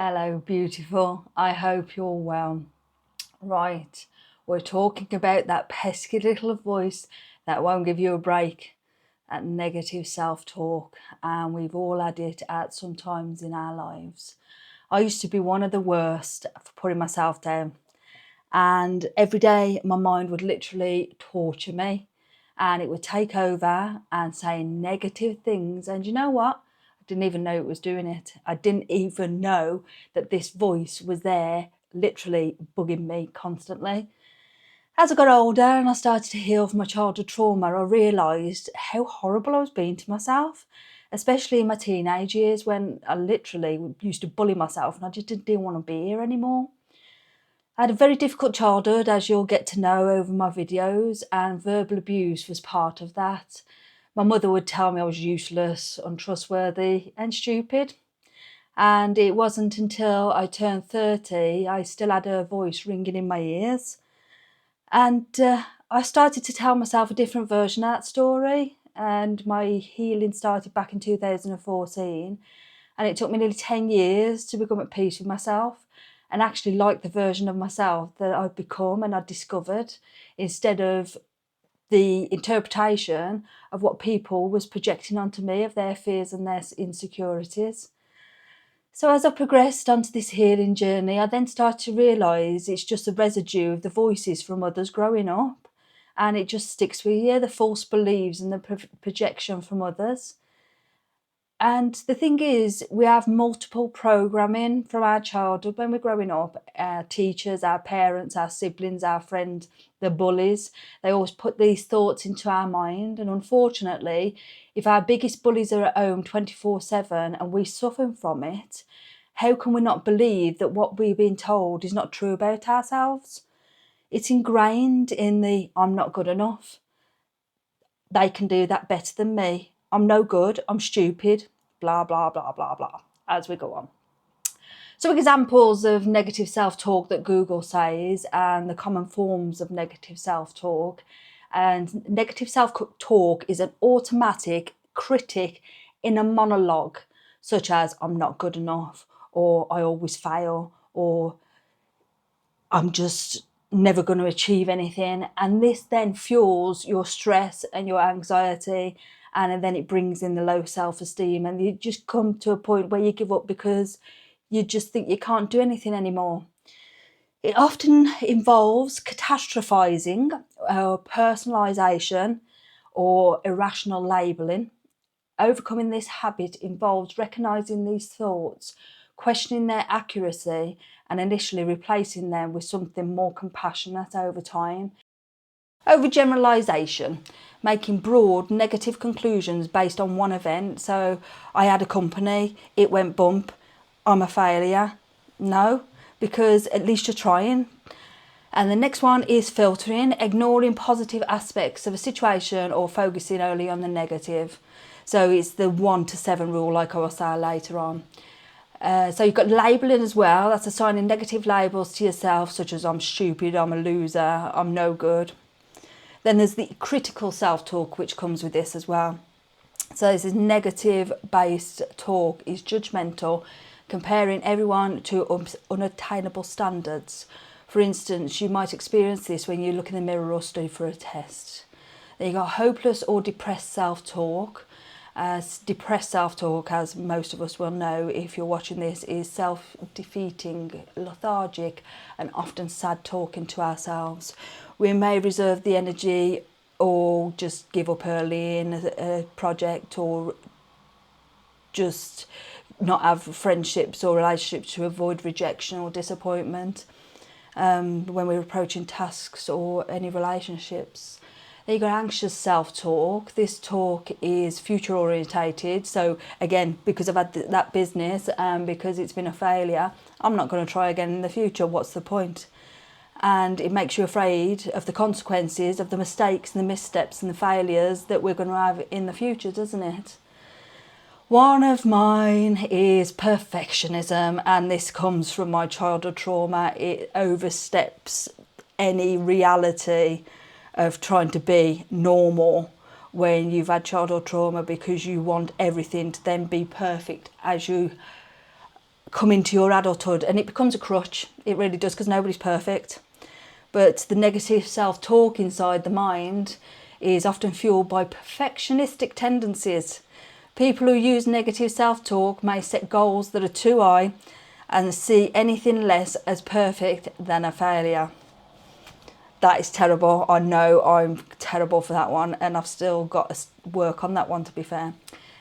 Hello, beautiful. I hope you're well. Right, we're talking about that pesky little voice that won't give you a break, that negative self-talk, and we've all had it at some times in our lives. I used to be one of the worst for putting myself down, and every day my mind would literally torture me, and it would take over and say negative things. And you know what? I didn't even know it was doing it. I didn't even know that this voice was there, literally bugging me constantly. As I got older and I started to heal from my childhood trauma, I realised how horrible I was being to myself, especially in my teenage years when I literally used to bully myself and I just didn't want to be here anymore. I had a very difficult childhood, as you'll get to know over my videos, and verbal abuse was part of that. My mother would tell me I was useless, untrustworthy, and stupid. And it wasn't until I turned 30, I still had her voice ringing in my ears. And I started to tell myself a different version of that story. And my healing started back in 2014. And it took me nearly 10 years to become at peace with myself and actually like the version of myself that I'd become and I'd discovered, instead of the interpretation of what people was projecting onto me of their fears and their insecurities. So as I progressed onto this healing journey, I then started to realise it's just a residue of the voices from others growing up, and it just sticks with you, the false beliefs and the projection from others. And the thing is, we have multiple programming from our childhood when we're growing up. Our teachers, our parents, our siblings, our friends, the bullies, they always put these thoughts into our mind. And unfortunately, if our biggest bullies are at home 24/7 and we suffer from it, how can we not believe that what we've been told is not true about ourselves? It's ingrained in the I'm not good enough. They can do that better than me. I'm no good. I'm stupid. Blah, blah, blah, blah, blah, as we go on. So examples of negative self-talk that Google says, and the common forms of negative self-talk. And negative self-talk is an automatic critic in a monologue, such as I'm not good enough, or I always fail, or I'm just never going to achieve anything. And this then fuels your stress and your anxiety, and then it brings in the low self-esteem, and you just come to a point where you give up because you just think you can't do anything anymore. It often involves catastrophizing, personalization, or irrational labeling. Overcoming this habit involves recognizing these thoughts, questioning their accuracy, and initially replacing them with something more compassionate over time. Overgeneralization, making broad negative conclusions based on one event. So I had a company, it went bump, I'm a failure. No, because at least you're trying. And the next one is filtering, ignoring positive aspects of a situation or focusing only on the negative. So it's the 1 to 7 rule, like I will say later on. So you've got labelling as well. That's assigning negative labels to yourself, such as I'm stupid, I'm a loser, I'm no good. Then there's the critical self-talk, which comes with this as well. So this is negative-based talk, is judgmental, comparing everyone to unattainable standards. For instance, you might experience this when you look in the mirror or study for a test. Then you've got hopeless or depressed self-talk. Depressed self-talk, as most of us will know if you're watching this, is self-defeating, lethargic, and often sad talking to ourselves. We may reserve the energy or just give up early in a project, or just not have friendships or relationships to avoid rejection or disappointment when we're approaching tasks or any relationships. Then you've got anxious self-talk. This talk is future orientated. So again, because I've had that business and because it's been a failure, I'm not going to try again in the future. What's the point? And it makes you afraid of the consequences of the mistakes and the missteps and the failures that we're going to have in the future, doesn't it? One of mine is perfectionism, and this comes from my childhood trauma. It oversteps any reality of trying to be normal when you've had childhood trauma, because you want everything to then be perfect as you come into your adulthood, and it becomes a crutch. It really does, because nobody's perfect. But the negative self-talk inside the mind is often fueled by perfectionistic tendencies. People who use negative self-talk may set goals that are too high and see anything less as perfect than a failure. That is terrible. I know I'm terrible for that one, and I've still got to work on that one, to be fair.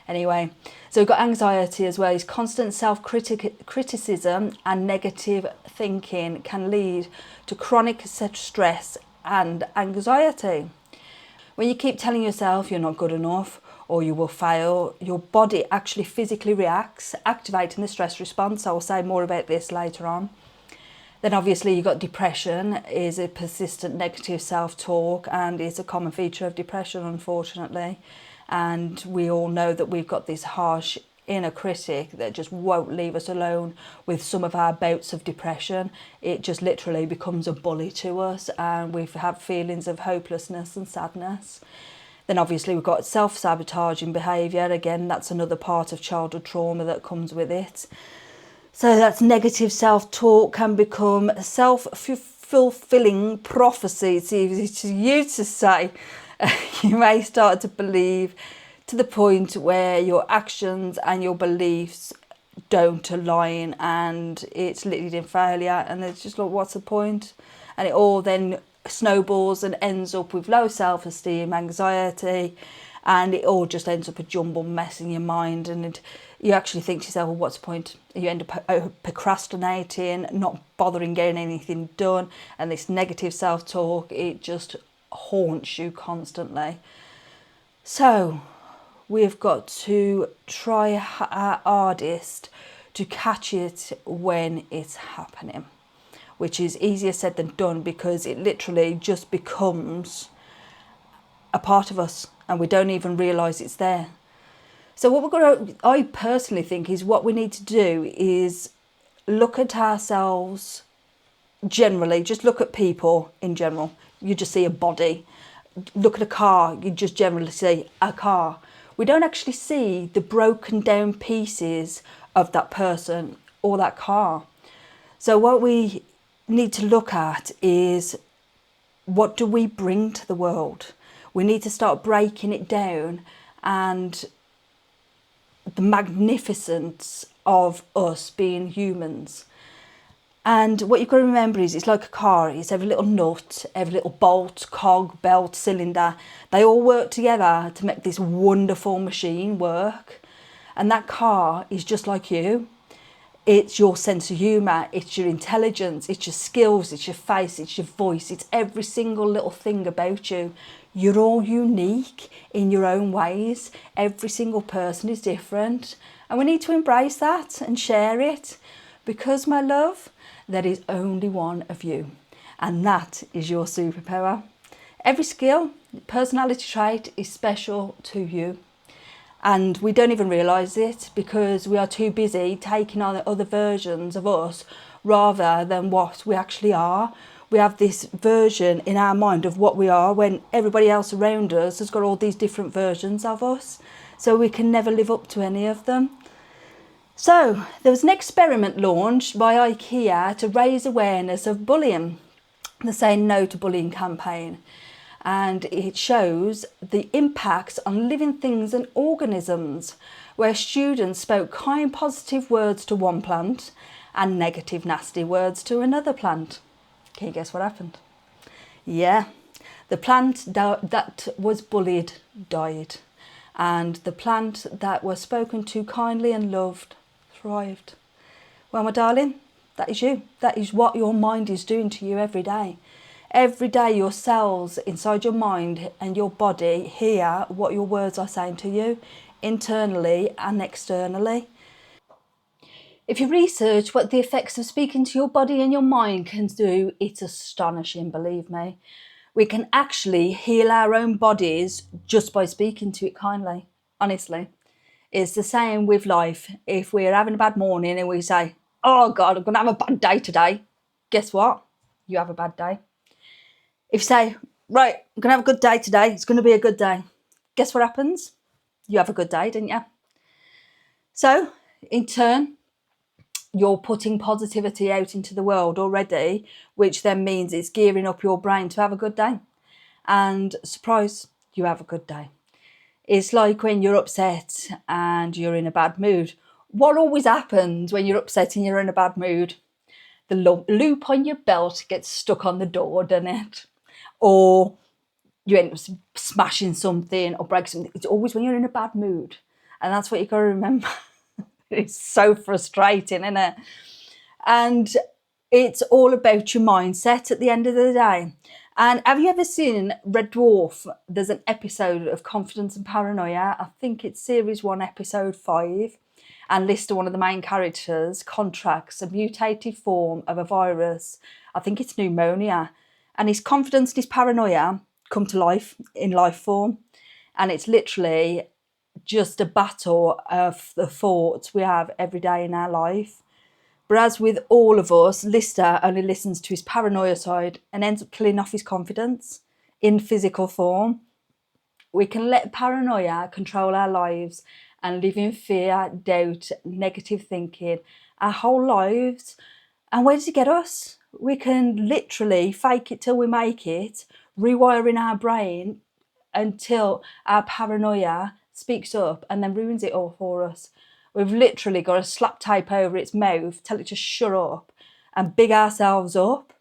Anyway, so we've got anxiety as well. Is constant self-criticism and negative thinking can lead to chronic stress and anxiety. When you keep telling yourself you're not good enough or you will fail, your body actually physically reacts, activating the stress response. I will say more about this later on. Then obviously you've got depression, is a persistent negative self-talk, and is a common feature of depression, unfortunately. And we all know that we've got this harsh inner critic that just won't leave us alone with some of our bouts of depression. It just literally becomes a bully to us, and we have feelings of hopelessness and sadness. Then obviously we've got self-sabotaging behaviour. Again, that's another part of childhood trauma that comes with it. So that's negative self-talk can become a self-fulfilling prophecy. It's easy to you to say. You may start to believe to the point where your actions and your beliefs don't align, and it's literally in failure, and it's just like, what's the point? And it all then snowballs and ends up with low self-esteem, anxiety, and it all just ends up a jumbled mess in your mind. And you actually think to yourself, well, what's the point? You end up procrastinating, not bothering getting anything done, and this negative self-talk, it just haunts you constantly. So we've got to try our hardest to catch it when it's happening, which is easier said than done, because it literally just becomes a part of us and we don't even realise it's there. So what we're going to, I personally think, is what we need to do is look at ourselves generally. Just look at people in general. You just see a body. Look at a car. You just generally see a car. We don't actually see the broken down pieces of that person or that car. So what we need to look at is, what do we bring to the world? We need to start breaking it down, and the magnificence of us being humans. And what you've got to remember is, it's like a car. It's every little nut, every little bolt, cog, belt, cylinder. They all work together to make this wonderful machine work. And that car is just like you. It's your sense of humour, it's your intelligence, it's your skills, it's your face, it's your voice, it's every single little thing about you. You're all unique in your own ways. Every single person is different. And we need to embrace that and share it. Because, my love, there is only one of you. And that is your superpower. Every skill, personality trait is special to you. And we don't even realise it, because we are too busy taking on other versions of us rather than what we actually are. We have this version in our mind of what we are, when everybody else around us has got all these different versions of us. So we can never live up to any of them. So there was an experiment launched by IKEA to raise awareness of bullying, the Saying No to Bullying campaign. And it shows the impacts on living things and organisms, where students spoke kind, positive words to one plant and negative, nasty words to another plant. Can you guess what happened? Yeah, the plant that was bullied died, and the plant that was spoken to kindly and loved thrived. Well, my darling, that is you. That is what your mind is doing to you every day. Every day your cells inside your mind and your body hear what your words are saying to you, internally and externally. If you research what the effects of speaking to your body and your mind can do, it's astonishing, believe me. We can actually heal our own bodies just by speaking to it kindly, honestly. It's the same with life. If we're having a bad morning and we say, oh God, I'm going to have a bad day today, guess what? You have a bad day. If you say, right, I'm going to have a good day today, it's going to be a good day, guess what happens? You have a good day, didn't you? So, in turn, you're putting positivity out into the world already, which then means it's gearing up your brain to have a good day. And surprise, you have a good day. It's like when you're upset and you're in a bad mood. What always happens when you're upset and you're in a bad mood? The loop on your belt gets stuck on the door, doesn't it? Or you end up smashing something or break something. It's always when you're in a bad mood. And that's what you got to remember. It's so frustrating, isn't it? And it's all about your mindset at the end of the day. And have you ever seen Red Dwarf? There's an episode of Confidence and Paranoia. I think it's series 1, episode 5. And Lister, one of the main characters, contracts a mutated form of a virus. I think it's pneumonia. And his confidence and his paranoia come to life in life form. And it's literally just a battle of the thoughts we have every day in our life. But as with all of us, Lister only listens to his paranoia side and ends up killing off his confidence in physical form. We can let paranoia control our lives and live in fear, doubt, negative thinking our whole lives. And where does it get us? We can literally fake it till we make it, rewiring our brain until our paranoia speaks up and then ruins it all for us. We've literally got to slap tape over its mouth, tell it to shut up and big ourselves up.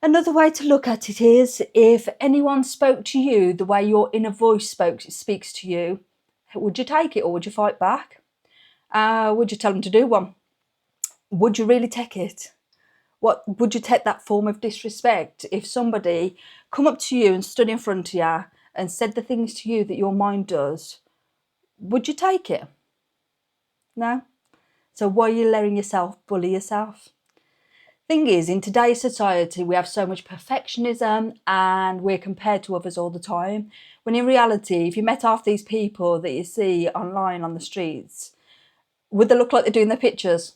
Another way to look at it is, if anyone spoke to you the way your inner voice speaks to you, would you take it or would you fight back? Would you tell them to do one? Would you really take it? What would you take that form of disrespect if somebody come up to you and stood in front of you and said the things to you that your mind does? Would you take it? No? So why are you letting yourself bully yourself? Thing is, in today's society, we have so much perfectionism and we're compared to others all the time. When in reality, if you met half these people that you see online on the streets, would they look like they're doing their pictures?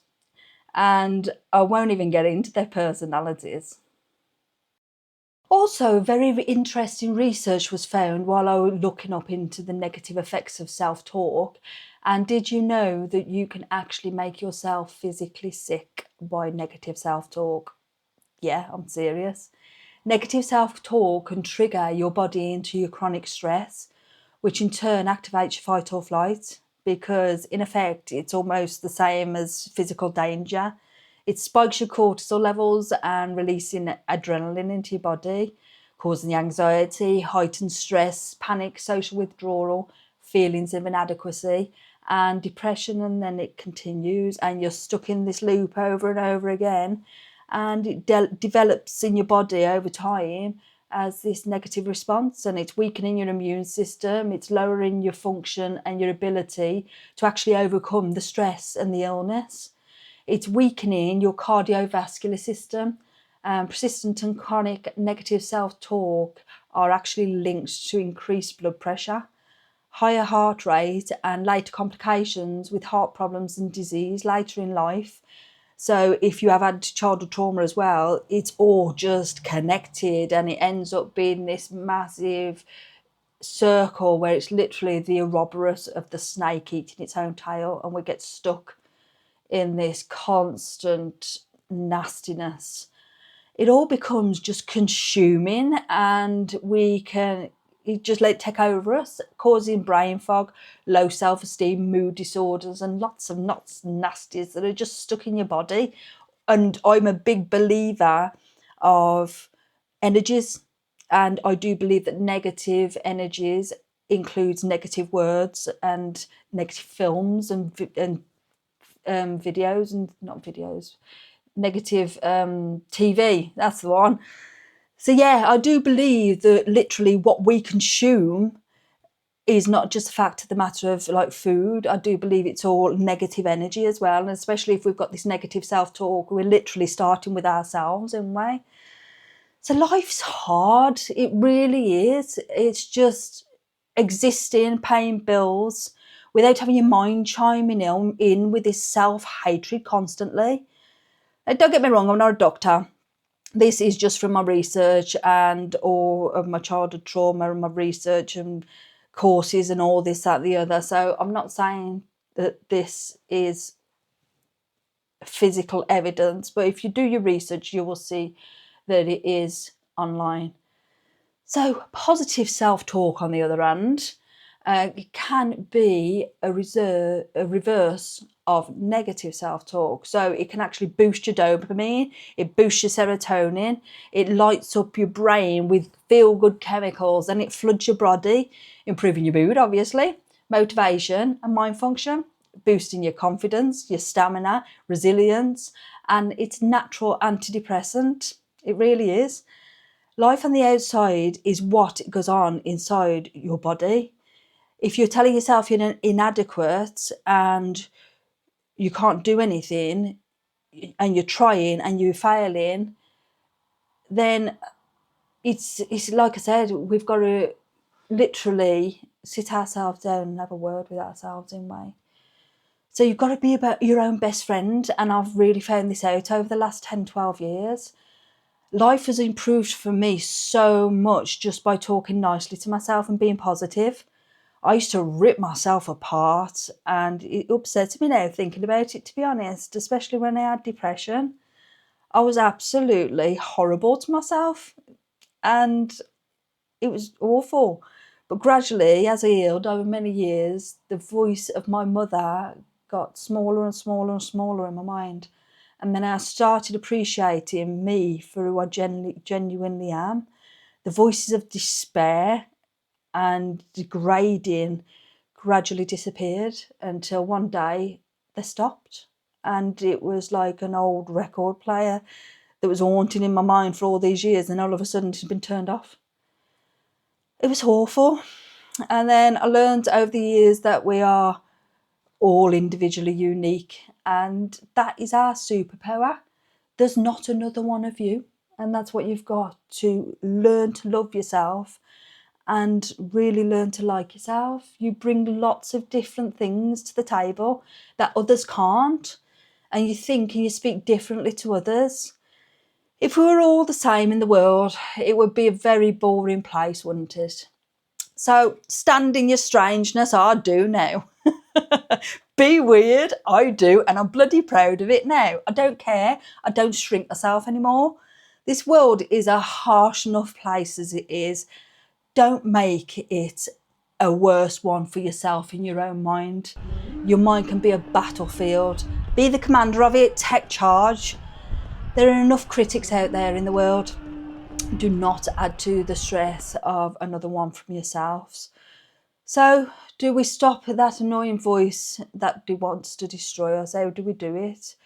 And I won't even get into their personalities. Also, very interesting research was found while I was looking up into the negative effects of self-talk. And did you know that you can actually make yourself physically sick by negative self-talk? Yeah, I'm serious. Negative self-talk can trigger your body into your chronic stress, which in turn activates your fight or flight, because in effect, it's almost the same as physical danger. It spikes your cortisol levels and releasing adrenaline into your body, causing the anxiety, heightened stress, panic, social withdrawal, feelings of inadequacy and depression. And then it continues and you're stuck in this loop over and over again. And it develops in your body over time as this negative response, and it's weakening your immune system, it's lowering your function and your ability to actually overcome the stress and the illness. It's weakening your cardiovascular system. Persistent and chronic negative self-talk are actually linked to increased blood pressure, higher heart rate and later complications with heart problems and disease later in life. So if you have had childhood trauma as well, it's all just connected and it ends up being this massive circle where it's literally the Ouroboros of the snake eating its own tail, and we get stuck in this constant nastiness. It all becomes just consuming and it just let it take over us, causing brain fog, low self-esteem, mood disorders and lots of nasties that are just stuck in your body. And I'm a big believer of energies, and I do believe that negative energies includes negative words and negative films and videos, and not videos, negative TV, that's the one. So yeah, I do believe that literally what we consume is not just a fact of the matter of like food. I do believe it's all negative energy as well, and especially if we've got this negative self-talk, we're literally starting with ourselves in a way. So life's hard, it really is. It's just existing, paying bills without having your mind chiming in with this self-hatred constantly. Don't get me wrong, I'm not a doctor. This is just from my research and all of my childhood trauma and my research and courses and all this, that, the other. So I'm not saying that this is physical evidence, but if you do your research, you will see that it is online. So positive self-talk, on the other hand, it can be a reverse of negative self-talk. So it can actually boost your dopamine, it boosts your serotonin, it lights up your brain with feel-good chemicals, and it floods your body, improving your mood, obviously, motivation and mind function, boosting your confidence, your stamina, resilience, and it's natural antidepressant. It really is. Life on the outside is what goes on inside your body. If you're telling yourself you're inadequate and you can't do anything, and you're trying and you're failing, then it's like I said, we've got to literally sit ourselves down and have a word with ourselves in a way. So you've got to be about your own best friend, and I've really found this out over the last 10-12 years. Life has improved for me so much just by talking nicely to myself and being positive. I used to rip myself apart, and it upsets me now thinking about it, to be honest, especially when I had depression. I was absolutely horrible to myself, and it was awful. But gradually, as I healed over many years, the voice of my mother got smaller and smaller and smaller in my mind. And then I started appreciating me for who I genuinely am. The voices of despair and degrading gradually disappeared until one day they stopped. And it was like an old record player that was haunting in my mind for all these years, and all of a sudden it had been turned off. It was awful. And then I learned over the years that we are all individually unique, and that is our superpower. There's not another one of you, and that's what you've got to learn to love yourself and really learn to like yourself. You bring lots of different things to the table that others can't, and you think and you speak differently to others. If we were all the same in the world, it would be a very boring place, wouldn't it? So stand in your strangeness, I do now. Be weird, I do, and I'm bloody proud of it now. I don't care. I don't shrink myself anymore. This world is a harsh enough place as it is. Don't make it a worse one for yourself in your own mind. Your mind can be a battlefield. Be the commander of it, take charge. There are enough critics out there in the world. Do not add to the stress of another one from yourselves. So, do we stop that annoying voice that wants to destroy us? How do we do it?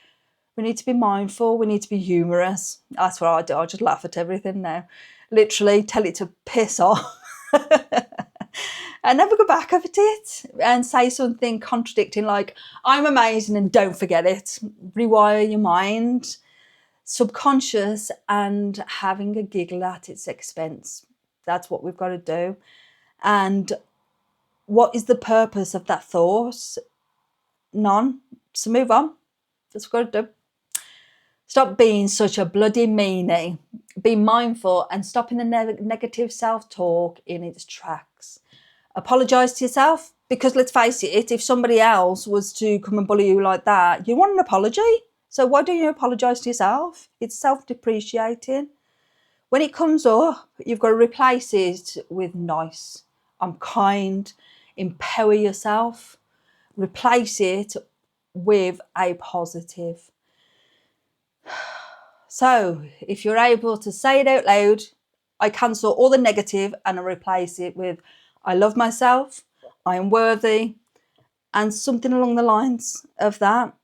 We need to be mindful. We need to be humorous. That's what I do. I just laugh at everything now. Literally tell it to piss off. And never go back at it and say something contradicting like, I'm amazing and don't forget it. Rewire your mind. Subconscious and having a giggle at its expense. That's what we've got to do. And what is the purpose of that thought? None. So move on. That's what we've got to do. Stop being such a bloody meanie. Be mindful and stopping the negative self-talk in its tracks. Apologise to yourself, because let's face it, if somebody else was to come and bully you like that, you want an apology. So why don't you apologise to yourself? It's self-depreciating. When it comes up, you've got to replace it with nice. I'm kind. Empower yourself. Replace it with a positive. So if you're able to say it out loud, I cancel all the negative and I replace it with I love myself, I am worthy, and something along the lines of that.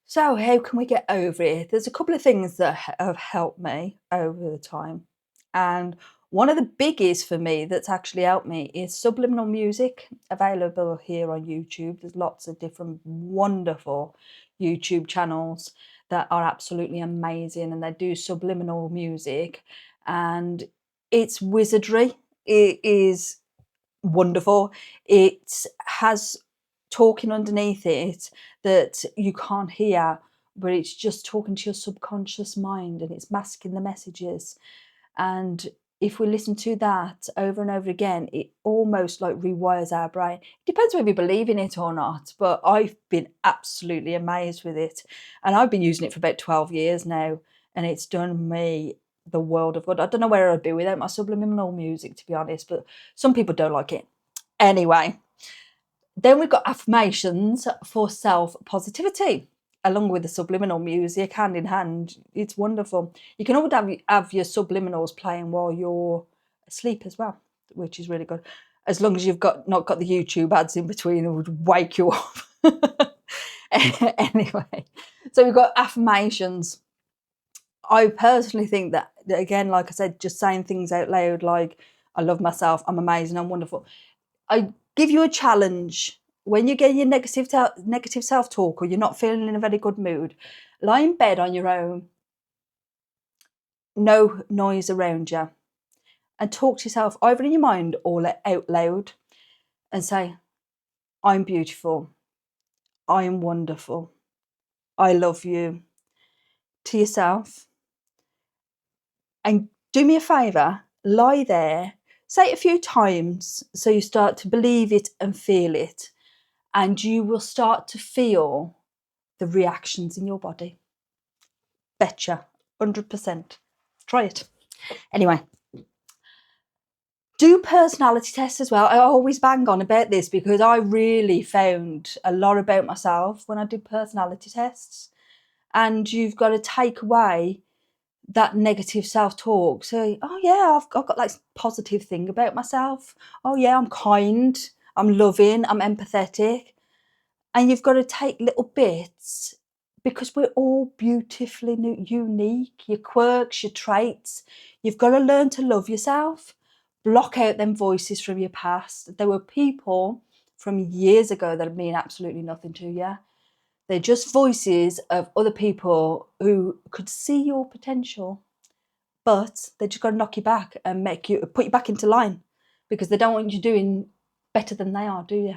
So how can we get over it? There's a couple of things that have helped me over the time. And one of the biggies for me that's actually helped me is subliminal music, available here on YouTube. There's lots of different wonderful YouTube channels that are absolutely amazing, and they do subliminal music, and it's wizardry. It is wonderful. It has talking underneath it that you can't hear, but it's just talking to your subconscious mind, and it's masking the messages, and if we listen to that over and over again, it almost like rewires our brain. It depends whether you believe in it or not, but I've been absolutely amazed with it. And I've been using it for about 12 years now, and it's done me the world of good. I don't know where I'd be without my subliminal music, to be honest, but some people don't like it. Anyway, then we've got affirmations for self-positivity, along with the subliminal music, hand in hand. It's wonderful. You can always have your subliminals playing while you're asleep as well, which is really good. As long as you've not got the YouTube ads in between, it would wake you up. Anyway, so we've got affirmations. I personally think that, again, like I said, just saying things out loud like, I love myself, I'm amazing, I'm wonderful. I give you a challenge. When you get your negative self-talk or you're not feeling in a very good mood, lie in bed on your own, no noise around you, and talk to yourself either in your mind or out loud and say, I'm beautiful, I am wonderful, I love you, to yourself. And do me a favour, lie there, say it a few times so you start to believe it and feel it, and you will start to feel the reactions in your body. Betcha, 100%. Try it. Anyway, do personality tests as well. I always bang on about this because I really found a lot about myself when I did personality tests. And you've got to take away that negative self-talk. So, oh yeah, I've got like positive thing about myself. Oh yeah, I'm kind, I'm loving, I'm empathetic. And you've got to take little bits, because we're all beautifully unique, your quirks, your traits. You've got to learn to love yourself. Block out them voices from your past. There were people from years ago that mean absolutely nothing to you. They're just voices of other people who could see your potential, but they just got to knock you back and put you back into line, because they don't want you doing better than they are, do you?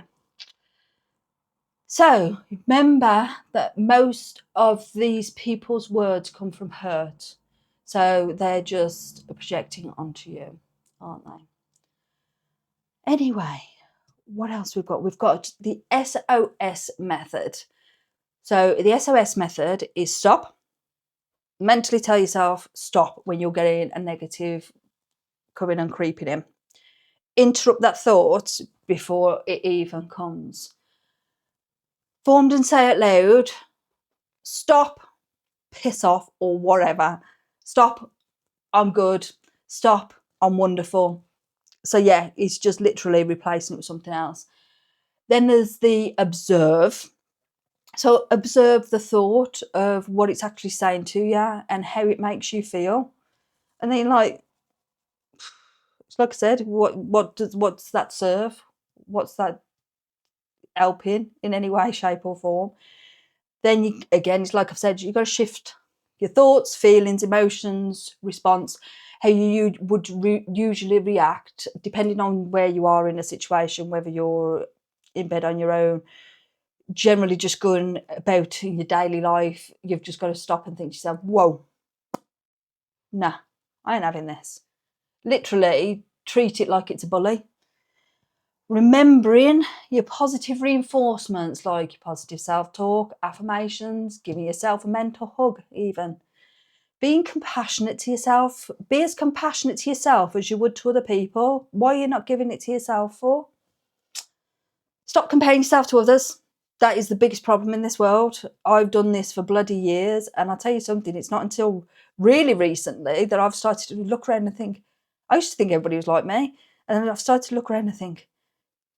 So remember that most of these people's words come from hurt. So they're just projecting onto you, aren't they? Anyway, what else we've got? We've got the SOS method. So the SOS method is stop. Mentally tell yourself stop when you're getting a negative coming and creeping in. Interrupt that thought before it even comes. Formed and say it loud, stop, piss off, or whatever. Stop, I'm good. Stop, I'm wonderful. So yeah, it's just literally replacing it with something else. Then there's the observe. So observe the thought of what it's actually saying to you and how it makes you feel. And then like I said, what does that serve? What's that helping in any way, shape or form? Then again, it's like I've said, you've got to shift your thoughts, feelings, emotions, response, how you would usually react, depending on where you are in a situation, whether you're in bed on your own, generally just going about in your daily life. You've just got to stop and think to yourself, whoa, nah, I ain't having this. Literally treat it like it's a bully. Remembering your positive reinforcements, like your positive self-talk, affirmations, giving yourself a mental hug even. Being compassionate to yourself. Be as compassionate to yourself as you would to other people. Why are you not giving it to yourself for? Stop comparing yourself to others. That is the biggest problem in this world. I've done this for bloody years, and I'll tell you something, it's not until really recently that I've started to look around and think, I used to think everybody was like me, and then I've started to look around and think,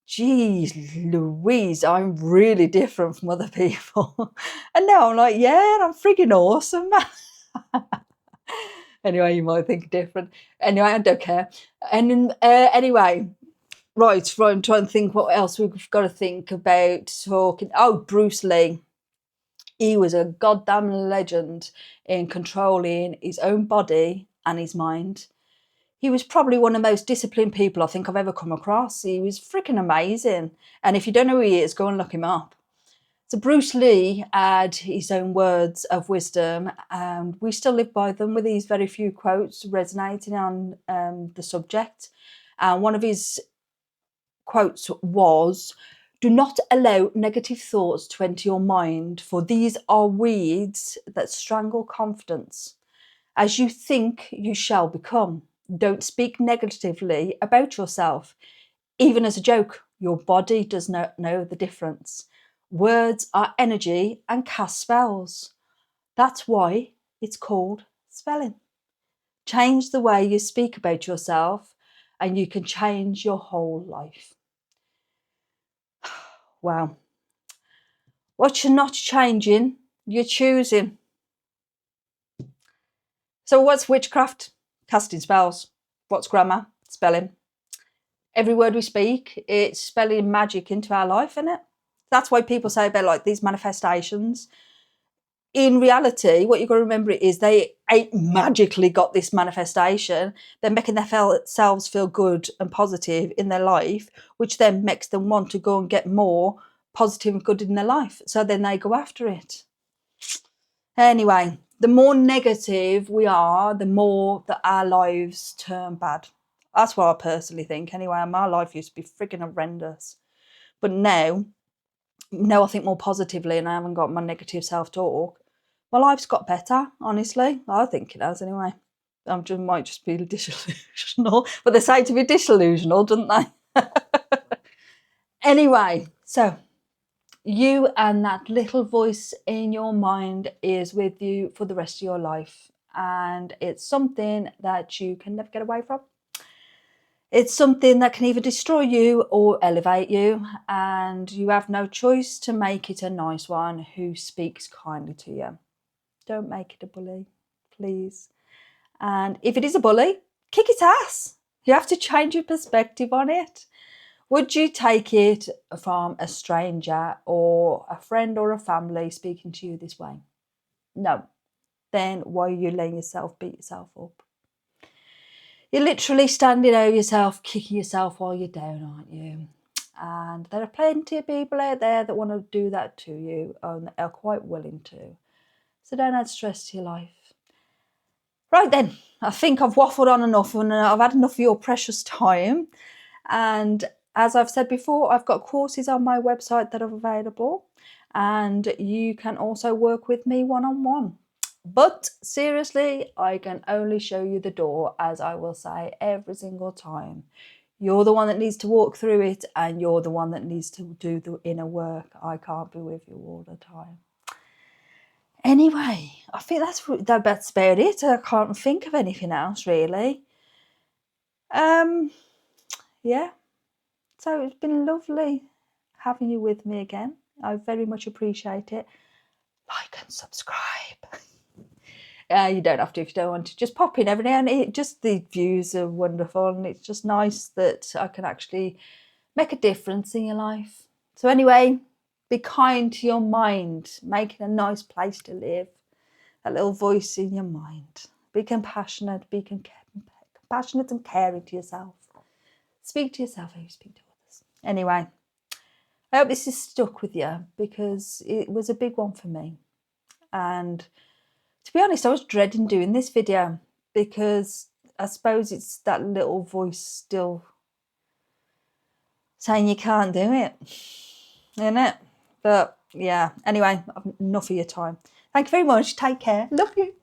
geez Louise, I'm really different from other people. And now I'm like, yeah, I'm freaking awesome. Anyway, you might think different. Anyway, I don't care. And anyway, right, I'm trying to think what else we've got to think about talking. Oh, Bruce Lee. He was a goddamn legend in controlling his own body and his mind. He was probably one of the most disciplined people I think I've ever come across. He was freaking amazing. And if you don't know who he is, go and look him up. So Bruce Lee had his own words of wisdom, and we still live by them with these very few quotes resonating on the subject. And one of his quotes was, "Do not allow negative thoughts to enter your mind, for these are weeds that strangle confidence. As you think, you shall become. Don't speak negatively about yourself. Even as a joke, your body does not know the difference. Words are energy and cast spells. That's why it's called spelling. Change the way you speak about yourself, and you can change your whole life." Wow. What you're not changing, you're choosing. So what's witchcraft? Casting spells. What's grammar? Spelling. Every word we speak, it's spelling magic into our life, isn't it? That's why people say about like these manifestations. In reality, what you've got to remember is they ain't magically got this manifestation. They're making themselves feel good and positive in their life, which then makes them want to go and get more positive and good in their life. So then they go after it. Anyway, the more negative we are, the more that our lives turn bad. That's what I personally think. Anyway, my life used to be freaking horrendous. But now I think more positively and I haven't got my negative self-talk. My life's got better, honestly. I think it has anyway. Might just be disillusional. But they say to be disillusional, don't they? Anyway, so you and that little voice in your mind is with you for the rest of your life. And it's something that you can never get away from. It's something that can either destroy you or elevate you. And you have no choice to make it a nice one who speaks kindly to you. Don't make it a bully, please. And if it is a bully, kick its ass. You have to change your perspective on it. Would you take it from a stranger or a friend or a family speaking to you this way? No. Then why are you letting yourself beat yourself up? You're literally standing over yourself, kicking yourself while you're down, aren't you? And there are plenty of people out there that want to do that to you and are quite willing to. So don't add stress to your life. Right then, I think I've waffled on enough and I've had enough of your precious time. And as I've said before, I've got courses on my website that are available, and you can also work with me one-on-one. But seriously, I can only show you the door, as I will say every single time. You're the one that needs to walk through it, and you're the one that needs to do the inner work. I can't be with you all the time. Anyway, I think that's about it. I can't think of anything else really. Yeah. So it's been lovely having you with me again. I very much appreciate it. Like and subscribe. You don't have to if you don't want to. Just pop in every now and then. Just the views are wonderful, and it's just nice that I can actually make a difference in your life. So anyway, be kind to your mind. Make it a nice place to live. That little voice in your mind. Be compassionate. Be compassionate and caring to yourself. Speak to yourself how you speak to others. Anyway, I hope this is stuck with you because it was a big one for me. And to be honest, I was dreading doing this video because I suppose it's that little voice still saying you can't do it, isn't it? But yeah, anyway, enough of your time. Thank you very much. Take care. Love you.